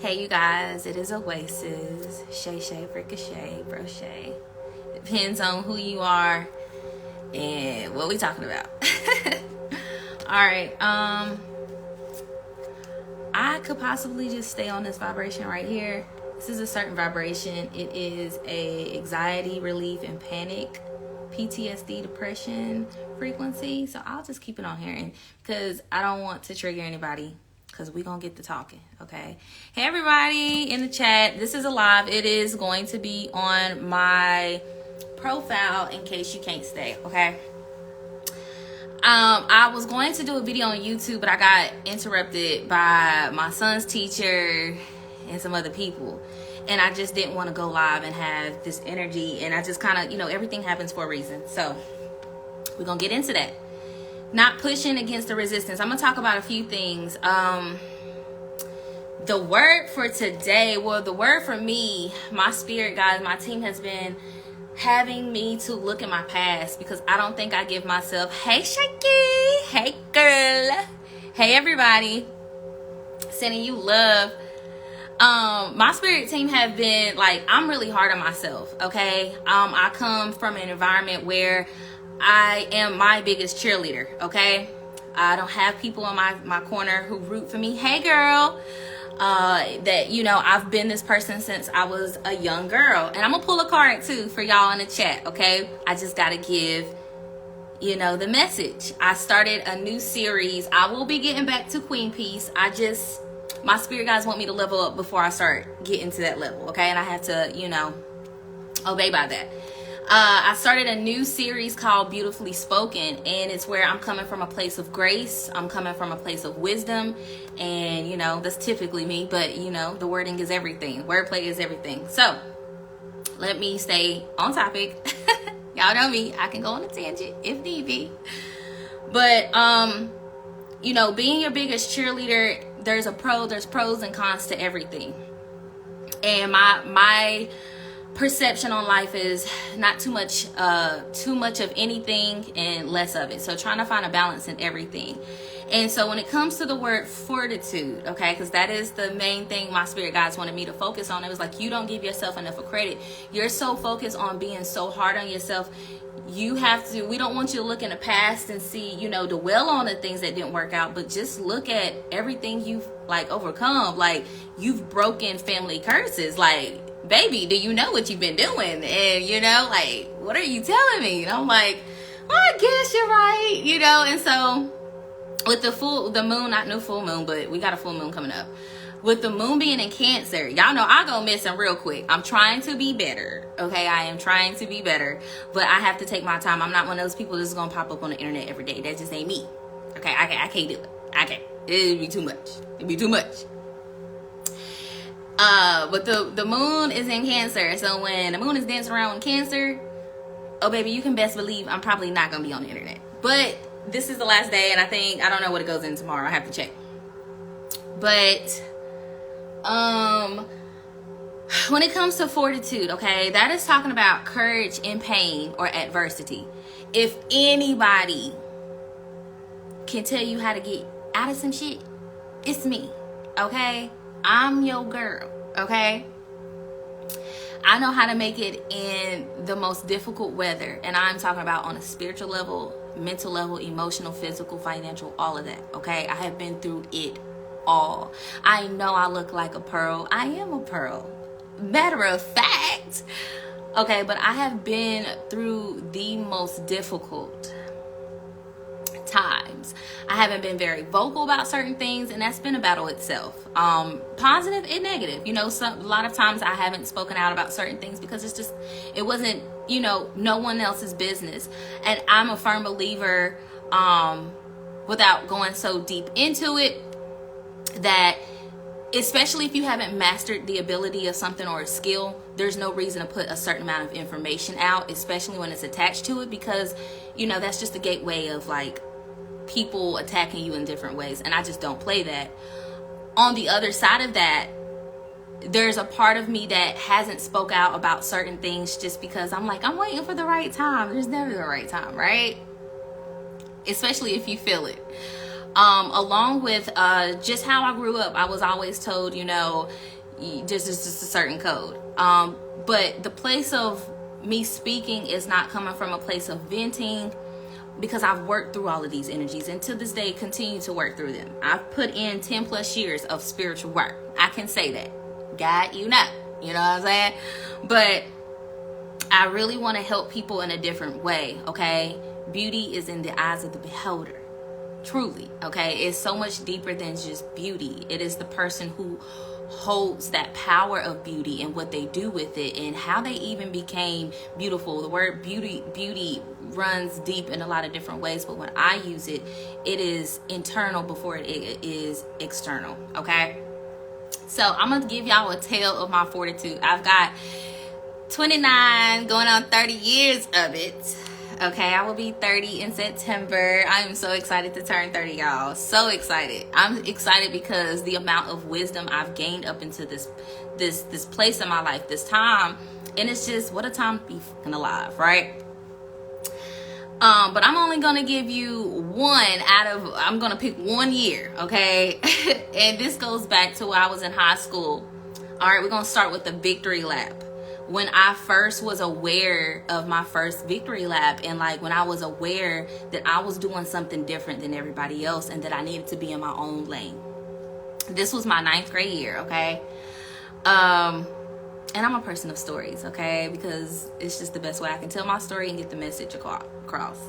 Hey you guys, it is Oasis, 𝓑𝓮𝓪𝓾𝓵𝓵𝓵. Depends on who you are and what we talking about. Alright, I could possibly just stay on this vibration right here. This is a certain vibration. It is a anxiety relief and panic, PTSD, depression frequency. So I'll just keep it on here, and because I don't want to trigger anybody, because we're going to get to talking, okay? Hey, everybody in the chat. This is a live. It is going to be on my profile in case you can't stay, okay? I was going to do a video on YouTube, but I got interrupted by my son's teacher and some other people. And I just didn't want to go live and have this energy. And I just kind of, everything happens for a reason. So we're going to get into that. Not pushing against the resistance. I'm going to talk about a few things. The word for today, well, the word for me, my spirit guys, my team has been having me to look at my past, because I don't think I give myself, hey Shaky, hey girl, hey everybody, sending you love. My spirit team have been like, I'm really hard on myself, okay? I come from an environment where I am my biggest cheerleader, okay? I don't have people on my corner who root for me. Hey girl. That I've been this person since I was a young girl, and I'm gonna pull a card too for y'all in the chat, okay? I just gotta give the message. I started a new series. I will be getting back to Queen Piece. My spirit guys want me to level up before I start getting to that level, okay? And I have to obey by that. I started a new series called Beautifully Spoken, and it's where I'm coming from a place of grace. I'm coming from a place of wisdom, and that's typically me, but the wording is everything. Wordplay is everything. So let me stay on topic. Y'all know me, I can go on a tangent if need be. But being your biggest cheerleader, there's pros and cons to everything. And my perception on life is not too much of anything and less of it. So trying to find a balance in everything. And so when it comes to the word fortitude, okay, because that is the main thing my spirit guides wanted me to focus on. It was like, you don't give yourself enough of credit. You're so focused on being so hard on yourself. We don't want you to look in the past and see, dwell on the things that didn't work out, but just look at everything you've overcome. Like, you've broken family curses. Like, baby, do you know what you've been doing? And what are you telling me? And I'm like, well, I guess you're right, and so with the moon, not new full moon, but we got a full moon coming up. With the moon being in Cancer, y'all know I go missing real quick. I'm trying to be better, okay? I am trying to be better, but I have to take my time. I'm not one of those people that's gonna pop up on the internet every day. That just ain't me, okay? I can't do it. I can't. It'd be too much. It'd be too much. But the moon is in Cancer, so when the moon is dancing around in Cancer, oh baby, you can best believe I'm probably not gonna be on the internet. But this is the last day, and I don't know what it goes in tomorrow. I have to check. But when it comes to fortitude, okay, that is talking about courage in pain or adversity. If anybody can tell you how to get out of some shit, it's me, okay? I'm your girl, okay? I know how to make it in the most difficult weather, and I'm talking about on a spiritual level, mental level, emotional, physical, financial, all of that, okay? I have been through it all. I know I look like a pearl. I am a pearl. Matter of fact, okay, but I have been through the most difficult times. I haven't been very vocal about certain things, and that's been a battle itself. Positive and negative. A lot of times I haven't spoken out about certain things because it wasn't, no one else's business. And I'm a firm believer, without going so deep into it, that especially if you haven't mastered the ability of something or a skill, there's no reason to put a certain amount of information out, especially when it's attached to it, because that's just a gateway of people attacking you in different ways, and I just don't play that. On the other side of that, there's a part of me that hasn't spoke out about certain things just because I'm waiting for the right time. There's never the right time, right? Especially if you feel it. Along with just how I grew up, I was always told, you know, just a certain code. But the place of me speaking is not coming from a place of venting, because I've worked through all of these energies, and to this day continue to work through them. I've put in 10 plus years of spiritual work. I can say that. God, you know what I'm saying? But I really want to help people in a different way, okay? Beauty is in the eyes of the beholder. Truly, okay? It's so much deeper than just beauty. It is the person who holds that power of beauty and what they do with it and how they even became beautiful. The word beauty runs deep in a lot of different ways, but when I use it, it is internal before it is external, okay? So I'm gonna give y'all a tale of my fortitude. I've got 29 going on 30 years of it. Okay, I will be 30 in September. I am so excited to turn 30, y'all. So excited. I'm excited because the amount of wisdom I've gained up into this place in my life, this time, and it's just, what a time to be fucking alive, right? But I'm only gonna give you I'm gonna pick 1 year, okay? And this goes back to when I was in high school. All right, we're gonna start with the victory lap. When I first was aware of my first victory lap, and like when I was aware that I was doing something different than everybody else and that I needed to be in my own lane. This was my 9th grade year, okay? And I'm a person of stories, okay? Because it's just the best way I can tell my story and get the message across.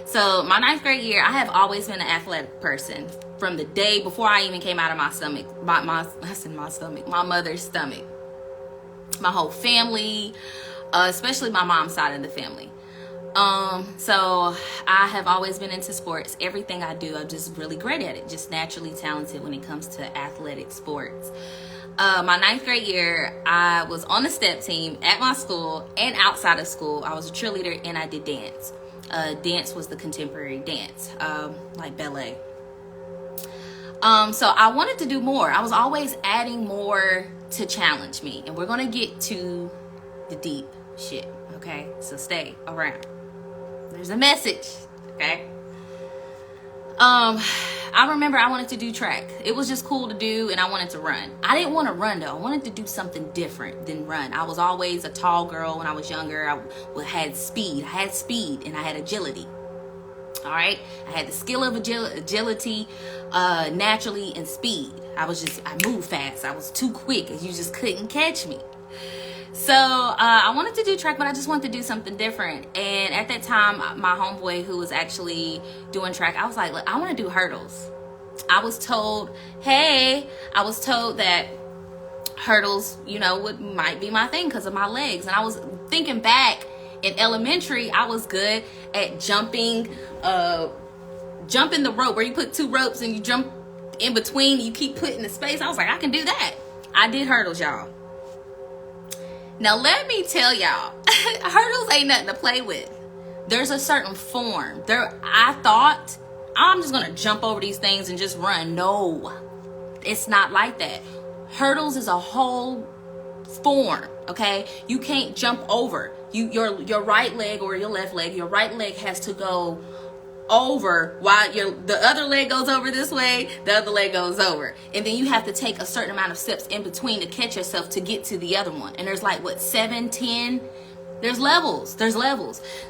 So my 9th grade year, I have always been an athletic person from the day before I even came out of my stomach. My mother's stomach. My whole family, especially my mom's side of the family. So I have always been into sports. Everything I do, I'm just really great at it. Just naturally talented when it comes to athletic sports. My 9th grade year, I was on the step team at my school and outside of school. I was a cheerleader and I did dance. Dance was the contemporary dance, like ballet. So I wanted to do more. I was always adding more to challenge me, and we're gonna get to the deep shit, okay? So stay around. There's a message, okay? I remember I wanted to do track. It was just cool to do, and I wanted to run. I didn't want to run though. I wanted to do something different than run. I was always a tall girl when I was younger. I had speed. And I had agility. All right, I had the skill of agility, naturally, and speed. I moved fast. I was too quick, and you just couldn't catch me. So I wanted to do track, but I just wanted to do something different. And at that time, my homeboy who was actually doing track, I was like, look, I want to do hurdles. I was told that hurdles, might be my thing because of my legs. And I was thinking back in elementary, I was good at jumping the rope where you put 2 ropes and you jump in between, you keep putting the space. I was like, I can do that. I did hurdles, y'all. Now let me tell y'all, hurdles ain't nothing to play with. There's a certain form. I thought I'm just gonna jump over these things and just run. No, it's not like that. Hurdles is a whole form, okay? You can't jump over. Your right leg or your left leg, your right leg has to go over while the other leg goes over this way, the other leg goes over. And then you have to take a certain amount of steps in between to catch yourself to get to the other one. And there's like, 7, 10? There's levels.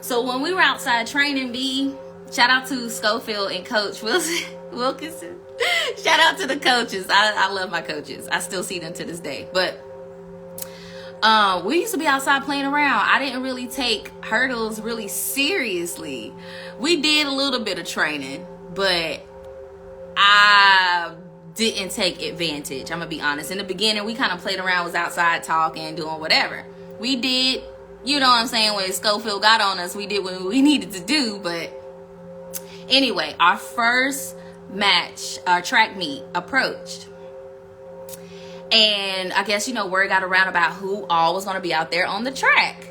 So when we were outside training, shout out to Schofield and Coach Wilkinson. Shout out to the coaches. I love my coaches. I still see them to this day. But we used to be outside playing around. I didn't really take hurdles really seriously. We did a little bit of training, but I didn't take advantage. I'm gonna be honest. In the beginning, we kind of played around, was outside talking, doing whatever. We did, what I'm saying, when Schofield got on us, we did what we needed to do. But anyway, our first match, our track meet approached. And I guess, word got around about who all was going to be out there on the track.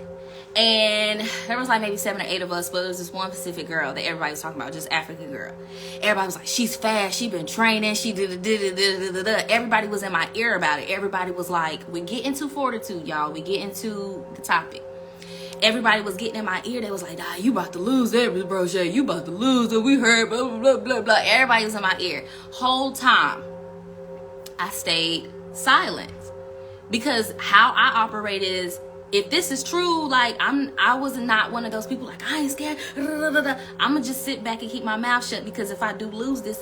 And there was like maybe 7 or 8 of us, but there was this one Pacific girl that everybody was talking about, just African girl. Everybody was like, she's fast, she been training, she did. Everybody was in my ear about it. Everybody was like, we get into fortitude, y'all. We get into the topic. everybody was getting in my ear. They was like, nah, you about to lose that, bro, Shay. You about to lose it. We heard, blah, blah, blah, blah, blah. Everybody was in my ear. Whole time, I stayed silent. Because how I operate is, if this is true, like, I was not one of those people like, I ain't scared. I'm gonna just sit back and keep my mouth shut, because if I do lose this,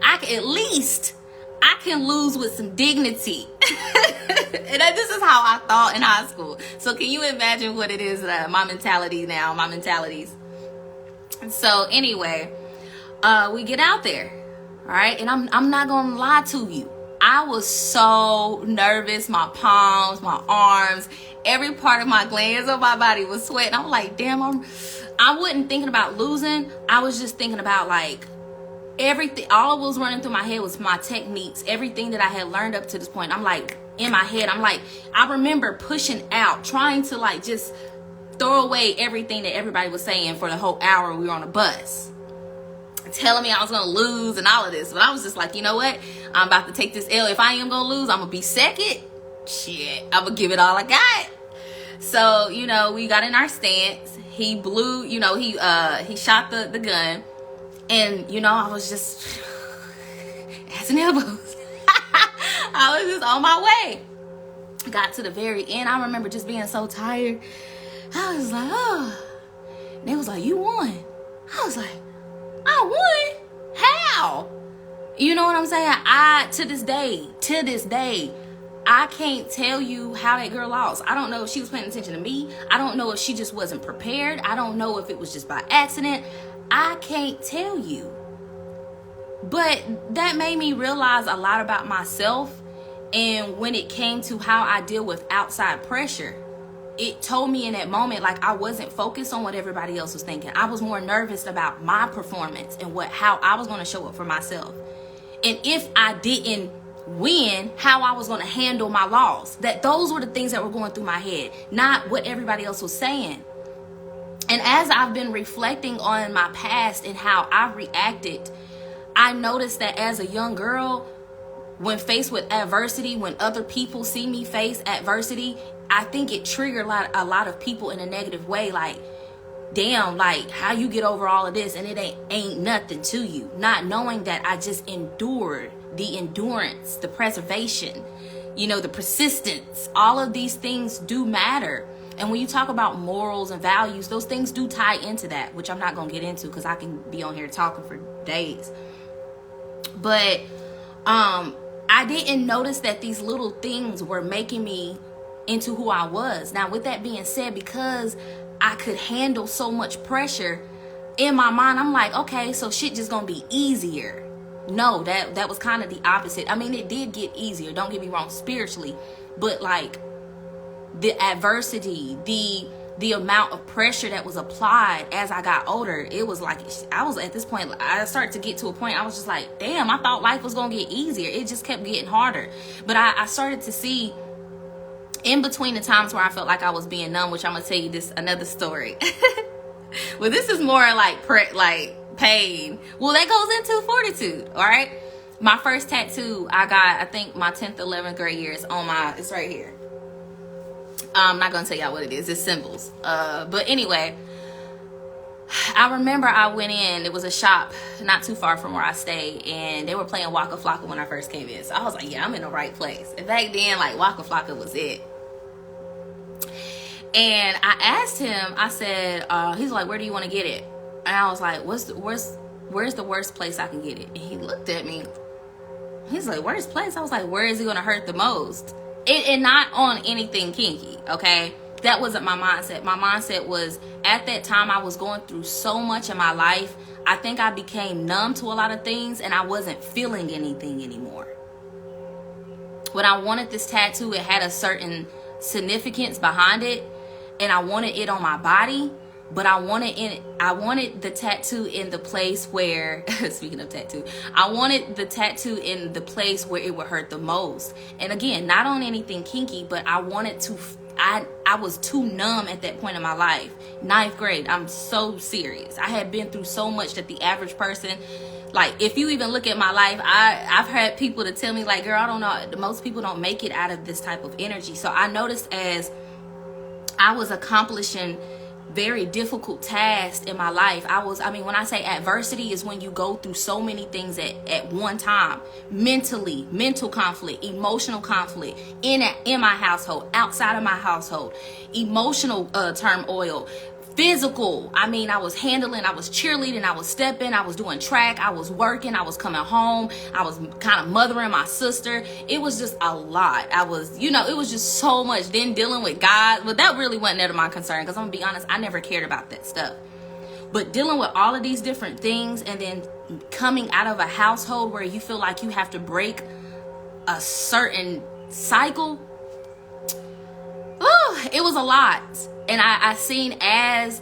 I can lose with some dignity. And this is how I thought in high school. So can you imagine what it is, my mentality now, my mentalities. So anyway, we get out there, all right? And I'm not gonna lie to you. I was so nervous. My palms, my arms, every part of my glands on my body was sweating. I'm like, damn, I wasn't thinking about losing. I was just thinking about, like, everything. All was running through my head was my techniques, everything that I had learned up to this point. I'm like, in my head, I'm like, I remember pushing out, trying to, like, just throw away everything that everybody was saying for the whole hour we were on a bus, telling me I was gonna lose and all of this. But I was just like, you know what, I'm about to take this L. If I am gonna lose, I'm gonna be second. Shit, I'm gonna give it all I got. So, you know, we got in our stance. He blew, you know, he shot the gun. And, you know, I was just ass and elbows. I was just on my way. Got to the very end. I remember just being so tired. I was like, oh. And they was like, you won. I was like, I won? How? You know what I'm saying? To this day, I can't tell you how that girl lost. I don't know if she was paying attention to me. I don't know if she just wasn't prepared. I don't know if it was just by accident. I can't tell you. But that made me realize a lot about myself. And when it came to how I deal with outside pressure, it told me in that moment, like, I wasn't focused on what everybody else was thinking. I was more nervous about my performance and how I was going to show up for myself. And if I didn't win, how I was going to handle my loss. Those were the things that were going through my head, not what everybody else was saying. And as I've been reflecting on my past and how I reacted, I noticed that as a young girl, when faced with adversity, when other people see me face adversity, I think it triggered a lot of people in a negative way. Like, damn, like, how you get over all of this and it ain't nothing to you. Not knowing that I just endured. The endurance, the preservation, you know, the persistence. All of these things do matter. And when you talk about morals and values, those things do tie into that, which I'm not going to get into because I can be on here talking for days. But I didn't notice that these little things were making me into who I was. Now, with that being said, because I could handle so much pressure, in my mind, I'm like, okay, so shit just going to be easier. No, that was kind of the opposite. I mean, it did get easier. Don't get me wrong, spiritually. But, like, the adversity, the amount of pressure that was applied as I got older, it was like, I was at this point, I started to get to a point, I was just like, damn, I thought life was going to get easier. It just kept getting harder. But I started to see, in between the times where I felt like I was being numb, which I'm going to tell you this, another story. Well, this is more like pain. Well, that goes into fortitude, all right? My first tattoo I got, I think my 10th, 11th grade year, it's right here. I'm not gonna tell y'all what it is. It's symbols. But anyway, I remember I went in. It was a shop not too far from where I stayed, and they were playing Waka Flocka when I first came in. So I was like, yeah, I'm in the right place. And back then, like, Waka Flocka was it. And I asked him. I said, he's like, where do you want to get it? And I was like, where's the worst place I can get it? And he looked at me. He's like, worst place? I was like, where is it gonna hurt the most? And not on anything kinky, okay? That wasn't my mindset. My mindset was, at that time, I was going through so much in my life. I think I became numb to a lot of things, and I wasn't feeling anything anymore. When I wanted this tattoo, it had a certain significance behind it, and I wanted it on my body, but I wanted the tattoo in the place where, speaking of tattoo, I wanted the tattoo in the place where it would hurt the most. And again, not on anything kinky, but I wanted to, I was too numb at that point in my life. 9th grade, I'm so serious. I had been through so much that the average person, like, if you even look at my life, I've had people to tell me, like, girl, I don't know, most people don't make it out of this type of energy. So I noticed as I was accomplishing very difficult tasks in my life. When I say adversity is when you go through so many things at one time. Mental conflict, emotional conflict in my household, outside of my household, emotional turmoil, physical. I was cheerleading, I was stepping, I was doing track, I was working, I was coming home, I was kind of mothering my sister. It was just a lot. It was just so much. Then dealing with God, but that really wasn't none of my concern, because I'm gonna be honest, I never cared about that stuff. But dealing with all of these different things, and then coming out of a household where you feel like you have to break a certain cycle, it was a lot. And I seen as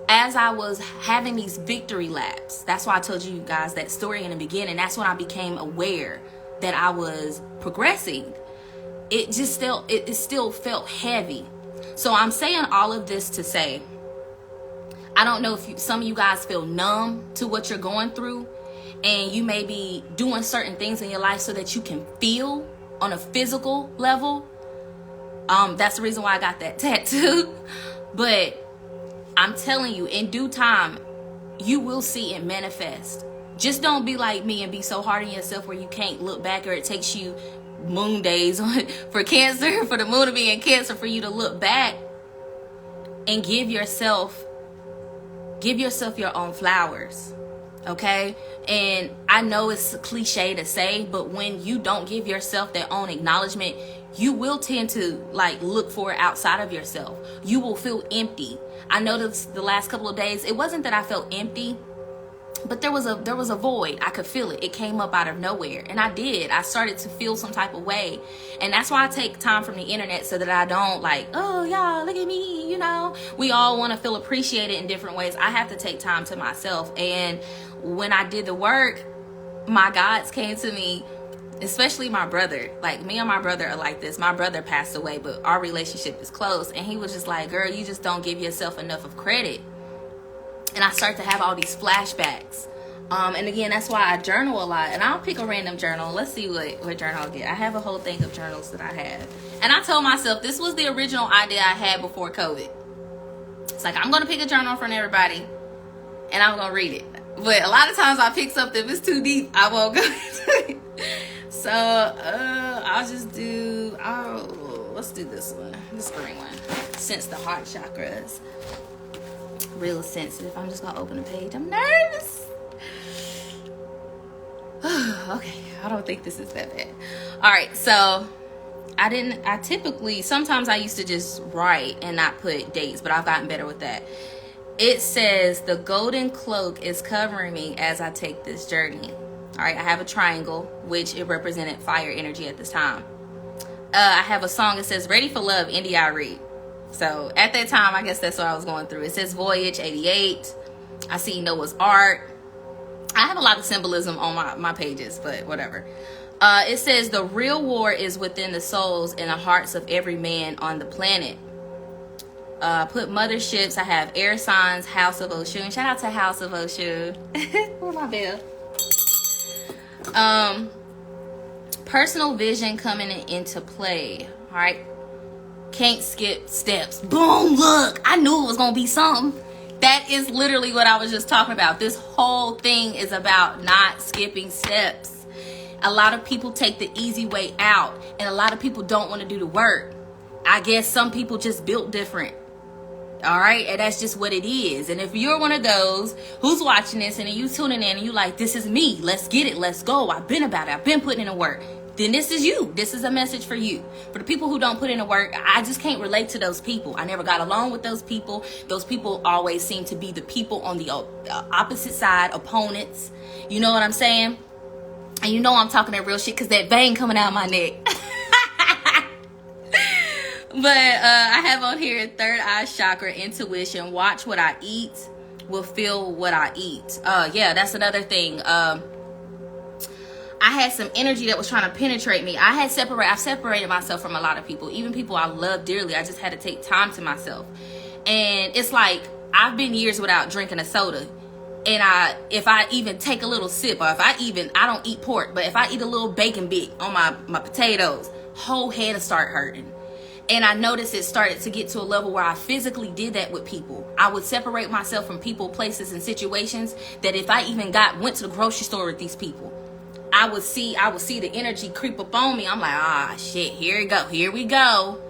I was having these victory laps, that's why I told you guys that story in the beginning. That's when I became aware that I was progressing. It still felt heavy. So I'm saying all of this to say, I don't know if some of you guys feel numb to what you're going through, and you may be doing certain things in your life so that you can feel on a physical level. That's the reason why I got that tattoo. But I'm telling you, in due time, you will see it manifest. Just don't be like me and be so hard on yourself where you can't look back, or it takes you moon days for Cancer, for the moon to be in Cancer, for you to look back and give yourself your own flowers. Okay? And I know it's a cliche to say, but when you don't give yourself that own acknowledgement, you will tend to look for it outside of yourself. You will feel empty. I noticed the last couple of days, it wasn't that I felt empty, but there was a void. I could feel it. It came up out of nowhere. And I started to feel some type of way. And that's why I take time from the internet, so that I don't oh, y'all, look at me, We all want to feel appreciated in different ways. I have to take time to myself. And when I did the work, my gods came to me, especially my brother. Me and my brother are like this. My brother passed away, but our relationship is close. And he was just like, girl, you just don't give yourself enough of credit. And I start to have all these flashbacks. And again, that's why I journal a lot. And I'll pick a random journal. Let's see what journal I'll get. I have a whole thing of journals that I have. And I told myself this was the original idea I had before COVID. It's I'm going to pick a journal from everybody, and I'm going to read it. But a lot of times I pick something, if it's too deep, I won't go into it. So I'll just let's do this one, this green one. Sense the heart chakras. Real sensitive. I'm just gonna open the page. I'm nervous. Okay, I don't think this is that bad. All right, so sometimes I used to just write and not put dates, but I've gotten better with that. It says the golden cloak is covering me as I take this journey. All right, I have a triangle, which it represented fire energy at this time. I have a song that says Ready for Love, India.Arie. So at that time, I guess that's what I was going through. It says Voyage 88. I see Noah's Ark. I have a lot of symbolism on my pages, but whatever. It says the real war is within the souls and the hearts of every man on the planet. Put motherships. I have air signs, House of Oshun. Shout out to House of Oshun. Where's my bell? Personal vision coming into play. All right. Can't skip steps. Boom, look. I knew it was going to be something. That is literally what I was just talking about. This whole thing is about not skipping steps. A lot of people take the easy way out, and a lot of people don't want to do the work. I guess some people just built different. All right, and that's just what it is. And if you're one of those who's watching this and you tuning in and you like, this is me, let's get it, let's go, I've been about it, I've been putting in the work, then this is you. This is a message for you. For the people who don't put in the work, I just can't relate to those people. I never got along with those people. Those people always seem to be the people on the opposite side, opponents. You know what I'm saying? And you know I'm talking that real shit because that vein coming out of my neck. But I have on here third eye chakra, intuition. Watch what I eat, will feel what I eat. Yeah, that's another thing. I had some energy that was trying to penetrate me. I've separated myself from a lot of people, even people I love dearly. I just had to take time to myself. And it's like I've been years without drinking a soda. And if I even take a little sip, or I don't eat pork, but if I eat a little bacon bit on my potatoes, whole head will start hurting. And I noticed it started to get to a level where I physically did that with people. I would separate myself from people, places, and situations that if I even went to the grocery store with these people, I would see the energy creep up on me. I'm like, ah, shit, here we go.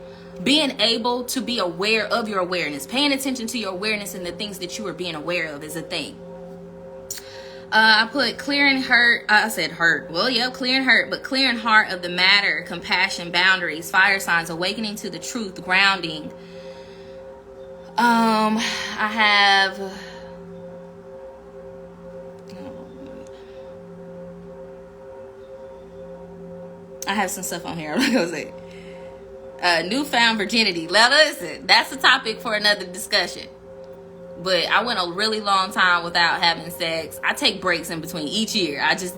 Being able to be aware of your awareness, paying attention to your awareness and the things that you are being aware of is a thing. I put clearing hurt. I said hurt. Well, yeah, clearing hurt, but clearing heart of the matter, compassion, boundaries, fire signs, awakening to the truth, grounding. I have some stuff on here. I'm not gonna say newfound virginity. Now listen, that's a topic for another discussion. But I went a really long time without having sex. I take breaks in between each year. I just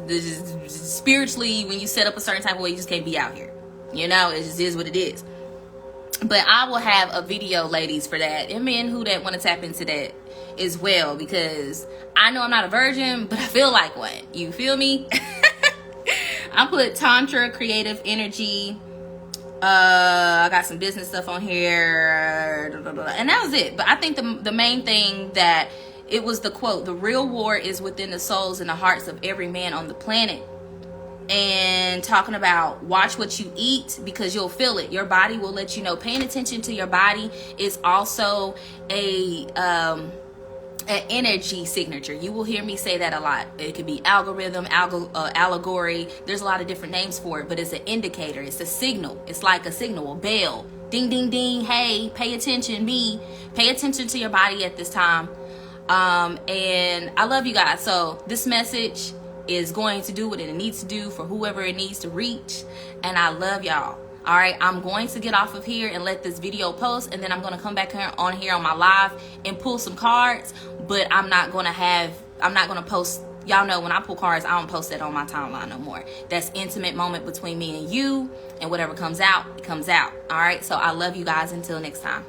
spiritually, when you set up a certain type of way, you just can't be out here. You know, it just is what it is. But I will have a video, ladies, for that. And men who that want to tap into that as well. Because I know I'm not a virgin, but I feel like one. You feel me? I put Tantra, creative energy. I got some business stuff on here, and that was it. But I think the main thing that it was the quote, the real war is within the souls and the hearts of every man on the planet. And talking about watch what you eat because you'll feel it. Your body will let you know. Paying attention to your body is also an energy signature. You will hear me say that a lot. It could be algorithm, allegory. There's a lot of different names for it, but it's an indicator. It's a signal. It's like a signal, a bell. Ding, ding, ding. Hey, pay attention. Pay attention to your body at this time. And I love you guys. So this message is going to do what it needs to do for whoever it needs to reach. And I love y'all. All right, I'm going to get off of here and let this video post, and then I'm going to come back on my live and pull some cards, but I'm not going to post. Y'all know when I pull cards, I don't post that on my timeline no more. That's intimate moment between me and you, and whatever comes out, it comes out. All right, so I love you guys. Until next time.